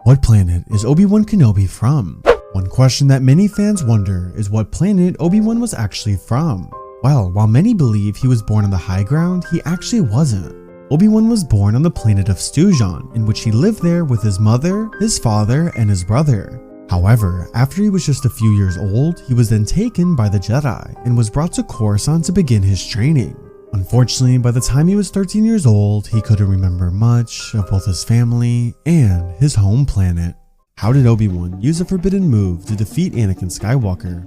What planet is Obi-Wan Kenobi from? One question that many fans wonder is what planet Obi-Wan was actually from. Well, while many believe he was born on the high ground, he actually wasn't. Obi-Wan was born on the planet of Stujon, in which he lived there with his mother, his father, and his brother. However, after he was just a few years old, he was then taken by the Jedi and was brought to Coruscant to begin his training. Unfortunately, by the time he was 13 years old, he couldn't remember much of both his family and his home planet. How did Obi-Wan use a forbidden move to defeat Anakin Skywalker?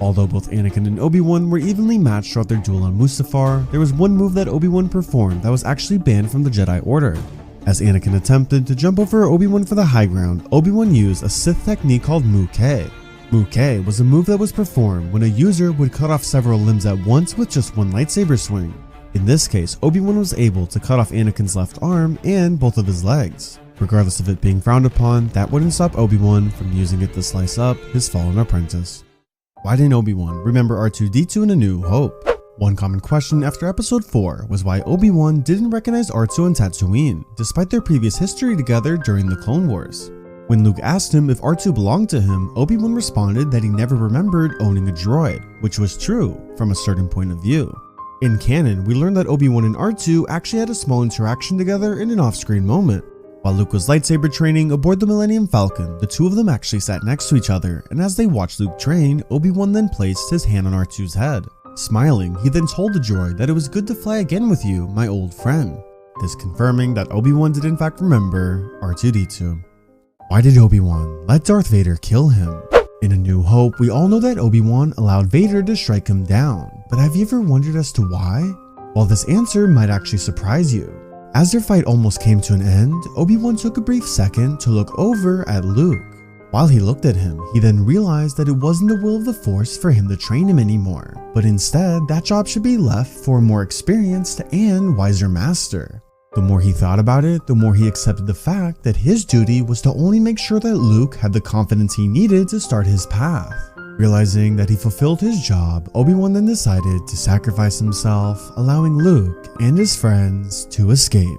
Although both Anakin and Obi-Wan were evenly matched throughout their duel on Mustafar, there was one move that Obi-Wan performed that was actually banned from the Jedi Order. As Anakin attempted to jump over Obi-Wan for the high ground, Obi-Wan used a Sith technique called Mu-Ke. Mu-Ke was a move that was performed when a user would cut off several limbs at once with just one lightsaber swing. In this case, Obi-Wan was able to cut off Anakin's left arm and both of his legs. Regardless of it being frowned upon, that wouldn't stop Obi-Wan from using it to slice up his fallen apprentice. Why didn't Obi-Wan remember R2-D2 in A New Hope? One common question after episode 4 was why Obi-Wan didn't recognize R2 and Tatooine, despite their previous history together during the Clone Wars. When Luke asked him if R2 belonged to him, Obi-Wan responded that he never remembered owning a droid, which was true from a certain point of view. In canon, we learned that Obi-Wan and R2 actually had a small interaction together in an off-screen moment. While Luke was lightsaber training aboard the Millennium Falcon, the two of them actually sat next to each other, and as they watched Luke train, Obi-Wan then placed his hand on R2's head. Smiling, he then told the droid that it was good to fly again with you, my old friend. This confirming that Obi-Wan did in fact remember R2-D2. Why did Obi-Wan let Darth Vader kill him? In A New Hope, we all know that Obi-Wan allowed Vader to strike him down, but have you ever wondered as to why? Well, this answer might actually surprise you. As their fight almost came to an end, Obi-Wan took a brief second to look over at Luke. While he looked at him, he then realized that it wasn't the will of the Force for him to train him anymore, but instead that job should be left for a more experienced and wiser master. The more he thought about it, the more he accepted the fact that his duty was to only make sure that Luke had the confidence he needed to start his path. Realizing that he fulfilled his job, Obi-Wan then decided to sacrifice himself, allowing Luke and his friends to escape.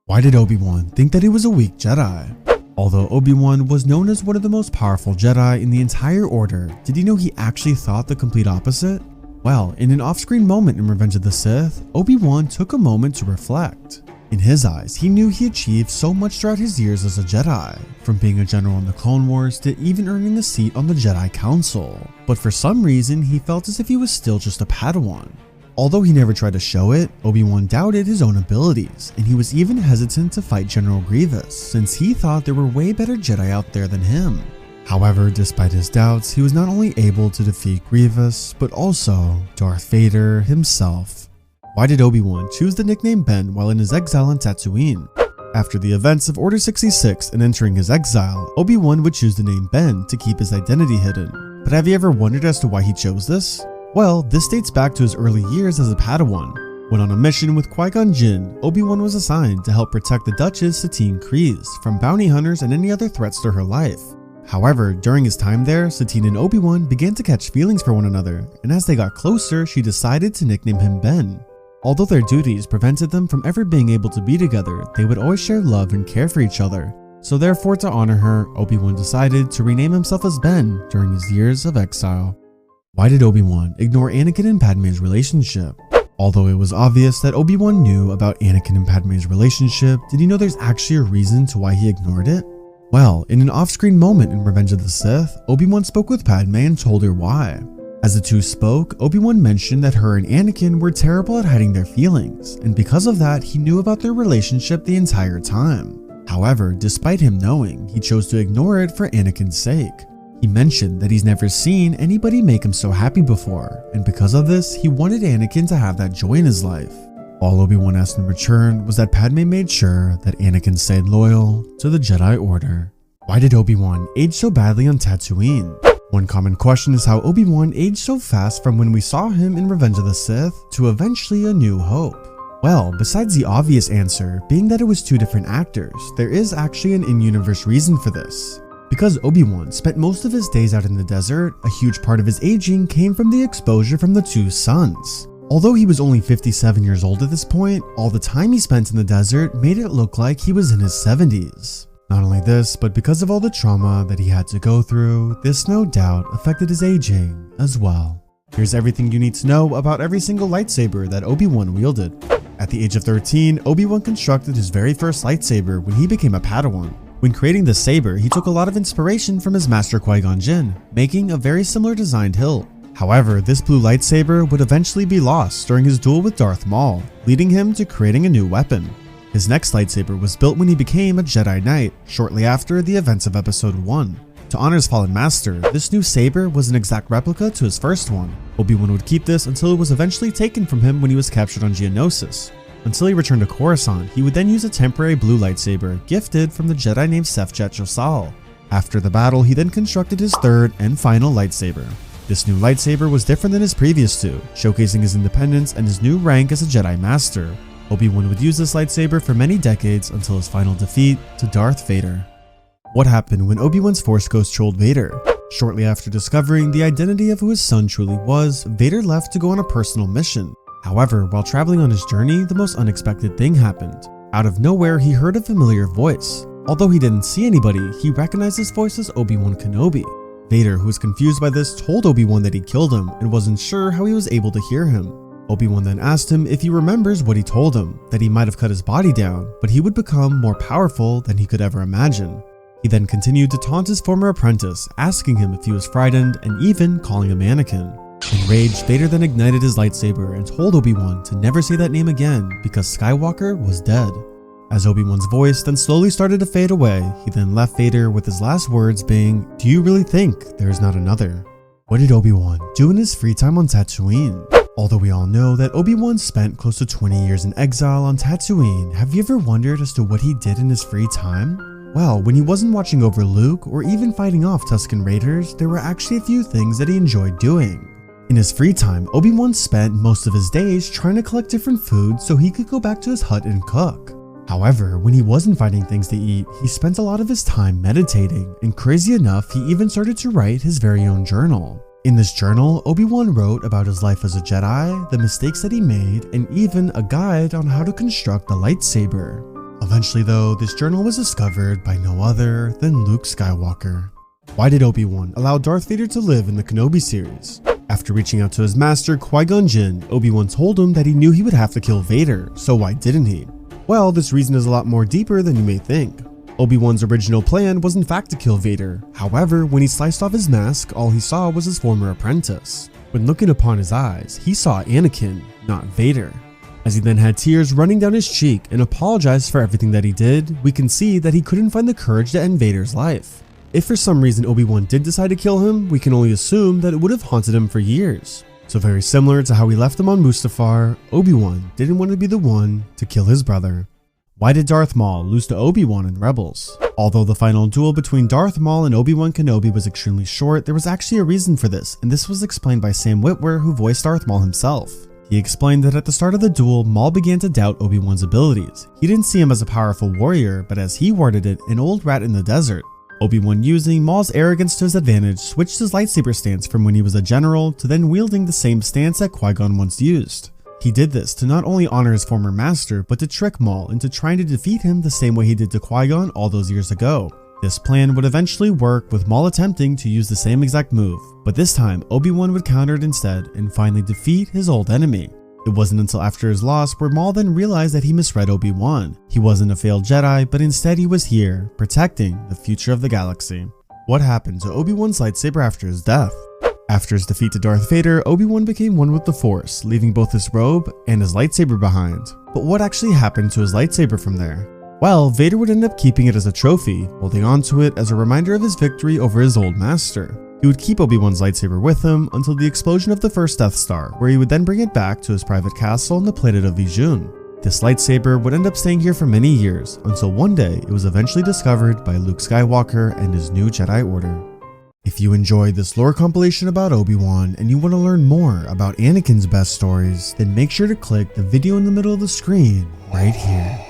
Why did Obi-Wan think that he was a weak Jedi? Although Obi-Wan was known as one of the most powerful Jedi in the entire Order, did you know he actually thought the complete opposite? Well, in an off-screen moment in Revenge of the Sith, Obi-Wan took a moment to reflect. In his eyes, he knew he achieved so much throughout his years as a Jedi, from being a general in the Clone Wars to even earning a seat on the Jedi Council. But for some reason, he felt as if he was still just a Padawan. Although he never tried to show it, Obi-Wan doubted his own abilities, and he was even hesitant to fight General Grievous, since he thought there were way better Jedi out there than him. However, despite his doubts, he was not only able to defeat Grievous, but also Darth Vader himself. Why did Obi-Wan choose the nickname Ben while in his exile on Tatooine? After the events of Order 66 and entering his exile, Obi-Wan would choose the name Ben to keep his identity hidden. But have you ever wondered as to why he chose this? Well, this dates back to his early years as a Padawan. When on a mission with Qui-Gon Jinn, Obi-Wan was assigned to help protect the Duchess Satine Kryze from bounty hunters and any other threats to her life. However, during his time there, Satine and Obi-Wan began to catch feelings for one another, and as they got closer, she decided to nickname him Ben. Although their duties prevented them from ever being able to be together, they would always share love and care for each other. So therefore, to honor her, Obi-Wan decided to rename himself as Ben during his years of exile. Why did Obi-Wan ignore Anakin and Padme's relationship? Although it was obvious that Obi-Wan knew about Anakin and Padme's relationship, did you know there's actually a reason to why he ignored it? Well, in an off-screen moment in Revenge of the Sith, Obi-Wan spoke with Padme and told her why. As the two spoke, Obi-Wan mentioned that her and Anakin were terrible at hiding their feelings, and because of that, he knew about their relationship the entire time. However, despite him knowing, he chose to ignore it for Anakin's sake. He mentioned that he's never seen anybody make him so happy before, and because of this, he wanted Anakin to have that joy in his life. All Obi-Wan asked in return was that Padme made sure that Anakin stayed loyal to the Jedi Order. Why did Obi-Wan age so badly on Tatooine? One common question is how Obi-Wan aged so fast from when we saw him in Revenge of the Sith to eventually A New Hope. Well, besides the obvious answer being that it was two different actors, there is actually an in-universe reason for this. Because Obi-Wan spent most of his days out in the desert, a huge part of his aging came from the exposure from the two suns. Although he was only 57 years old at this point, all the time he spent in the desert made it look like he was in his 70s. Not only this, but because of all the trauma that he had to go through, this no doubt affected his aging as well. Here's everything you need to know about every single lightsaber that Obi-Wan wielded. At the age of 13, Obi-Wan constructed his very first lightsaber when he became a Padawan. When creating this saber, he took a lot of inspiration from his master Qui-Gon Jinn, making a very similar designed hilt. However, this blue lightsaber would eventually be lost during his duel with Darth Maul, leading him to creating a new weapon. His next lightsaber was built when he became a Jedi Knight, shortly after the events of Episode 1. To honor his fallen master, this new saber was an exact replica to his first one. Obi-Wan would keep this until it was eventually taken from him when he was captured on Geonosis. Until he returned to Coruscant, he would then use a temporary blue lightsaber gifted from the Jedi named Sefjet Josal. After the battle, he then constructed his third and final lightsaber. This new lightsaber was different than his previous two, showcasing his independence and his new rank as a Jedi Master. Obi-Wan would use this lightsaber for many decades until his final defeat to Darth Vader. What happened when Obi-Wan's Force Ghost trolled Vader? Shortly after discovering the identity of who his son truly was, Vader left to go on a personal mission. However, while traveling on his journey, the most unexpected thing happened. Out of nowhere, he heard a familiar voice. Although he didn't see anybody, he recognized his voice as Obi-Wan Kenobi. Vader, who was confused by this, told Obi-Wan that he killed him and wasn't sure how he was able to hear him. Obi-Wan then asked him if he remembers what he told him, that he might have cut his body down, but he would become more powerful than he could ever imagine. He then continued to taunt his former apprentice, asking him if he was frightened and even calling him Anakin. Enraged, Vader then ignited his lightsaber and told Obi-Wan to never say that name again because Skywalker was dead. As Obi-Wan's voice then slowly started to fade away, he then left Vader with his last words being, "Do you really think there is not another?" What did Obi-Wan do in his free time on Tatooine? Although we all know that Obi-Wan spent close to 20 years in exile on Tatooine, have you ever wondered as to what he did in his free time? Well, when he wasn't watching over Luke or even fighting off Tusken Raiders, there were actually a few things that he enjoyed doing. In his free time, Obi-Wan spent most of his days trying to collect different foods so he could go back to his hut and cook. However, when he wasn't finding things to eat, he spent a lot of his time meditating, and crazy enough, he even started to write his very own journal. In this journal, Obi-Wan wrote about his life as a Jedi, the mistakes that he made, and even a guide on how to construct a lightsaber. Eventually though, this journal was discovered by no other than Luke Skywalker. Why did Obi-Wan allow Darth Vader to live in the Kenobi series? After reaching out to his master Qui-Gon Jinn, Obi-Wan told him that he knew he would have to kill Vader, so why didn't he? Well, this reason is a lot more deeper than you may think. Obi-Wan's original plan was in fact to kill Vader. However, when he sliced off his mask, all he saw was his former apprentice. When looking upon his eyes, he saw Anakin, not Vader. As he then had tears running down his cheek and apologized for everything that he did, we can see that he couldn't find the courage to end Vader's life. If for some reason Obi-Wan did decide to kill him, we can only assume that it would have haunted him for years. So very similar to how he left him on Mustafar, Obi-Wan didn't want to be the one to kill his brother. Why did Darth Maul lose to Obi-Wan in Rebels? Although the final duel between Darth Maul and Obi-Wan Kenobi was extremely short, there was actually a reason for this, and this was explained by Sam Witwer, who voiced Darth Maul himself. He explained that at the start of the duel, Maul began to doubt Obi-Wan's abilities. He didn't see him as a powerful warrior, but as he worded it, an old rat in the desert. Obi-Wan, using Maul's arrogance to his advantage, switched his lightsaber stance from when he was a general to then wielding the same stance that Qui-Gon once used. He did this to not only honor his former master, but to trick Maul into trying to defeat him the same way he did to Qui-Gon all those years ago. This plan would eventually work, with Maul attempting to use the same exact move, but this time Obi-Wan would counter it instead and finally defeat his old enemy. It wasn't until after his loss where Maul then realized that he misread Obi-Wan. He wasn't a failed Jedi, but instead he was here, protecting the future of the galaxy. What happened to Obi-Wan's lightsaber after his death? After his defeat to Darth Vader, Obi-Wan became one with the Force, leaving both his robe and his lightsaber behind. But what actually happened to his lightsaber from there? Well, Vader would end up keeping it as a trophy, holding onto it as a reminder of his victory over his old master. He would keep Obi-Wan's lightsaber with him until the explosion of the first Death Star, where he would then bring it back to his private castle on the planet of Vijun. This lightsaber would end up staying here for many years, until one day it was eventually discovered by Luke Skywalker and his new Jedi Order. If you enjoyed this lore compilation about Obi-Wan and you want to learn more about Anakin's best stories, then make sure to click the video in the middle of the screen right here.